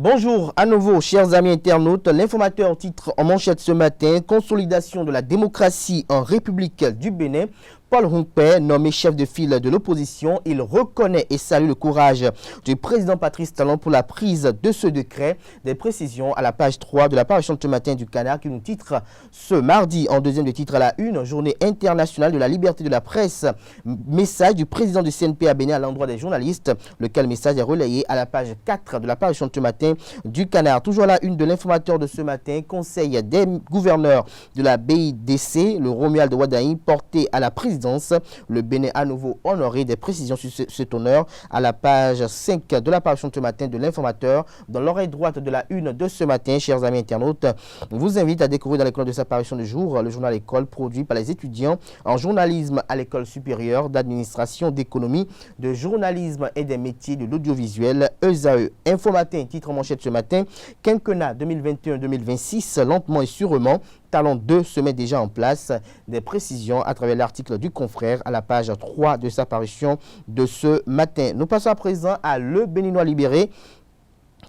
Bonjour à nouveau, chers amis internautes. L'informateur titre en manchette ce matin: consolidation de la démocratie en République du Bénin. Paul Hongpè, nommé chef de file de l'opposition, il reconnaît et salue le courage du président Patrice Talon pour la prise de ce décret. Des précisions à la page 3 de la parution de ce matin du Canard qui nous titre ce mardi en deuxième de titre à la une: journée internationale de la liberté de la presse. Message du président du CNP à Bénin à l'endroit des journalistes, lequel message est relayé à la page 4 de la parution de ce matin du Canard. Toujours à la une de l'informateur de ce matin: conseil des gouverneurs de la BIDC, le Romuald Wadaï porté à la présidence. Le Bénin à nouveau honoré. Des précisions sur cet honneur à la page 5 de la parution de ce matin de l'informateur. Dans l'oreille droite de la une de ce matin, chers amis internautes, on vous invite à découvrir dans l'école de sa parution de jour le journal École produit par les étudiants en journalisme à l'école supérieure d'administration, d'économie, de journalisme et des métiers de l'audiovisuel, ESAE. Info Matin, titre en manchette ce matin: quinquennat 2021-2026, lentement et sûrement. Talon 2 se met déjà en place. Des précisions à travers l'article du confrère à la page 3 de sa parution de ce matin. Nous passons à présent à Le Béninois libéré,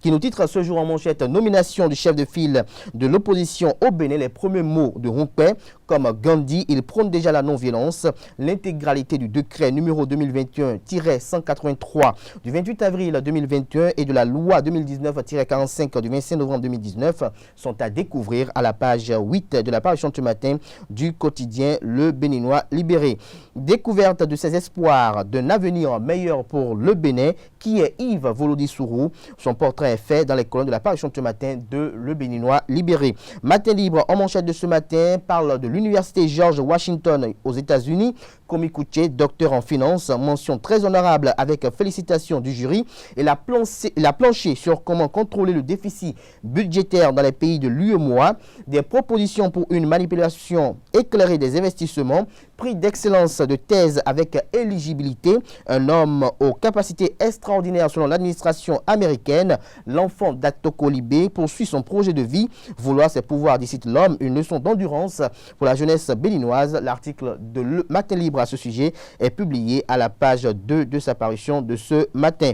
qui nous titre ce jour en manchette: nomination du chef de file de l'opposition au Bénin. Les premiers mots de Hongpè: comme Gandhi, il prône déjà la non-violence. L'intégralité du décret numéro 2021-183 du 28 avril 2021 et de la loi 2019-45 du 25 novembre 2019 sont à découvrir à la page 8 de la parution de ce matin du quotidien Le Béninois libéré. Découverte de ses espoirs d'un avenir meilleur pour le Bénin, qui est Yves Volodi Sourou. Son portrait est fait dans les colonnes de la parution de ce matin de Le Béninois libéré. Matin libre en manchette de ce matin parle de l'université George Washington aux États-Unis. Komi Kouché, docteur en finance, mention très honorable avec félicitations du jury. Et la planché sur comment contrôler le déficit budgétaire dans les pays de l'UEMOA. Des propositions pour une manipulation éclairée des investissements. Prix d'excellence de thèse avec éligibilité. Un homme aux capacités extraordinaires selon l'administration américaine. L'enfant d'Atoko Libé poursuit son projet de vie. Vouloir ses pouvoirs décide l'homme. Une leçon d'endurance pour la jeunesse béninoise. L'article de Le Matin Libre à ce sujet est publié à la page 2 de sa parution de ce matin.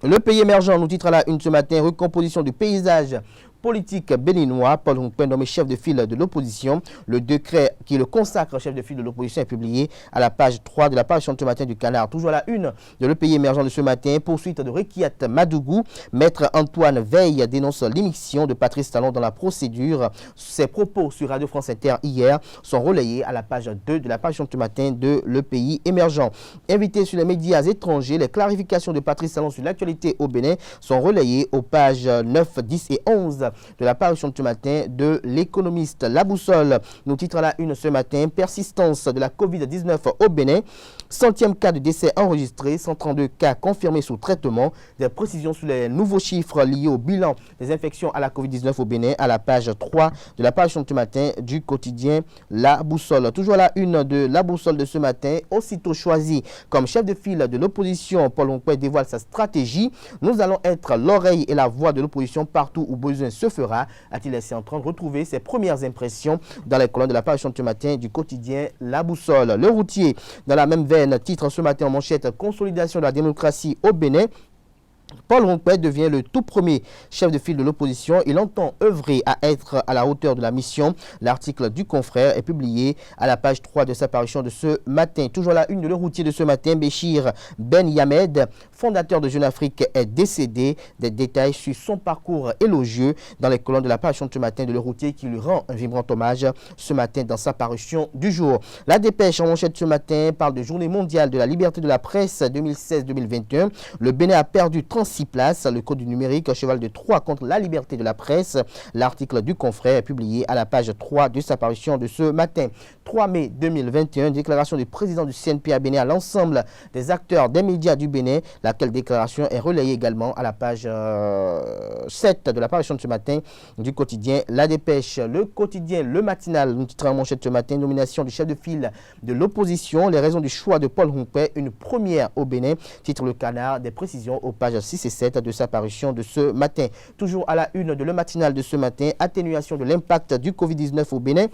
Le pays émergent nous titre à la une ce matin: recomposition du paysage politique béninois. Paul Hongpè nommé chef de file de l'opposition. Le décret qui le consacre chef de file de l'opposition est publié à la page 3 de la parution de ce matin du Canard. Toujours à la une de Le Pays émergent de ce matin: poursuite de Rekiat Madougou. Maître Antoine Veil dénonce l'émission de Patrice Talon dans la procédure. Ses propos sur Radio France Inter hier sont relayés à la page 2 de la parution de ce matin de Le Pays émergent. Invité sur les médias étrangers, les clarifications de Patrice Talon sur l'actualité au Bénin sont relayées aux pages 9, 10 et 11 de la parution de ce matin de L'Économiste. La boussole nous titre à la une ce matin: persistance de la Covid-19 au Bénin. 100e cas de décès enregistré, 132 cas confirmés sous traitement. Des précisions sur les nouveaux chiffres liés au bilan des infections à la Covid-19 au Bénin à la page 3 de la parution de ce matin du quotidien La Boussole. Toujours à la une de La Boussole de ce matin: aussitôt choisi comme chef de file de l'opposition, Paul Hongpè dévoile sa stratégie. Nous allons être l'oreille et la voix de l'opposition partout où besoin se fera, a-t-il laissé entendre. Retrouver ses premières impressions dans les colonnes de la parution de ce matin du quotidien La Boussole. Le routier, dans la même veine, titre ce matin en manchette: consolidation de la démocratie au Bénin. Paul Hongpè devient le tout premier chef de file de l'opposition. Il entend œuvrer à être à la hauteur de la mission. L'article du confrère est publié à la page 3 de sa parution de ce matin. Toujours la une de Le Routier de ce matin: Béchir Ben Yamed, fondateur de Jeune Afrique, est décédé. Des détails sur son parcours élogieux dans les colonnes de la parution de ce matin de Le Routier, qui lui rend un vibrant hommage ce matin dans sa parution du jour. La Dépêche en manchette ce matin parle de Journée mondiale de la liberté de la presse 2016-2021. Le Bénin a perdu 36 places. Le code du numérique, cheval de Troie contre la liberté de la presse. L'article du confrère est publié à la page 3 de sa parution de ce matin. 3 mai 2021, déclaration du président du CNP à Bénin à l'ensemble des acteurs des médias du Bénin, laquelle déclaration est relayée également à la page 7 de la parution de ce matin du quotidien La Dépêche. Le quotidien Le Matinal nous titre en manchette ce matin: nomination du chef de file de l'opposition, les raisons du choix de Paul Hongpè, une première au Bénin, titre Le Canard. Des précisions aux pages 6 et 7 de sa parution de ce matin. Toujours à la une de Le Matinal de ce matin: atténuation de l'impact du Covid-19 au Bénin.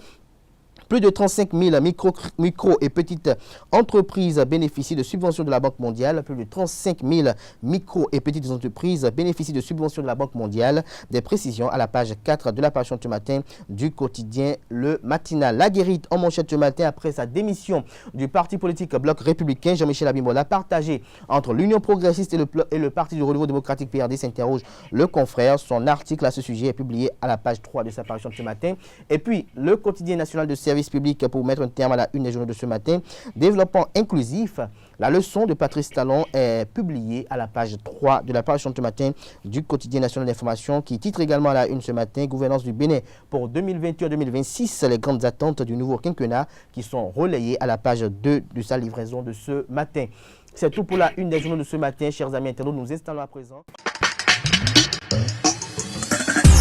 Plus de 35 000 micro et petites entreprises bénéficient de subventions de la Banque mondiale. Plus de 35 000 micro et petites entreprises bénéficient de subventions de la Banque mondiale. Des précisions à la page 4 de la parution ce matin du quotidien Le Matinal. La guérite en manchette ce matin après sa démission du parti politique Bloc républicain. Jean-Michel Abimbola, partagé entre l'Union progressiste et le Parti du renouveau démocratique PRD, s'interroge le confrère. Son article à ce sujet est publié à la page 3 de sa parution de ce matin. Et puis, le quotidien national de service public pour mettre un terme à la une des journaux de ce matin. Développement inclusif. La leçon de Patrice Talon est publiée à la page 3 de la parution de ce matin du quotidien national d'information qui titre également à la une ce matin. Gouvernance du Bénin pour 2021-2026. Les grandes attentes du nouveau quinquennat qui sont relayées à la page 2 de sa livraison de ce matin. C'est tout pour la une des journaux de ce matin. Chers amis internautes, nous installons à présent.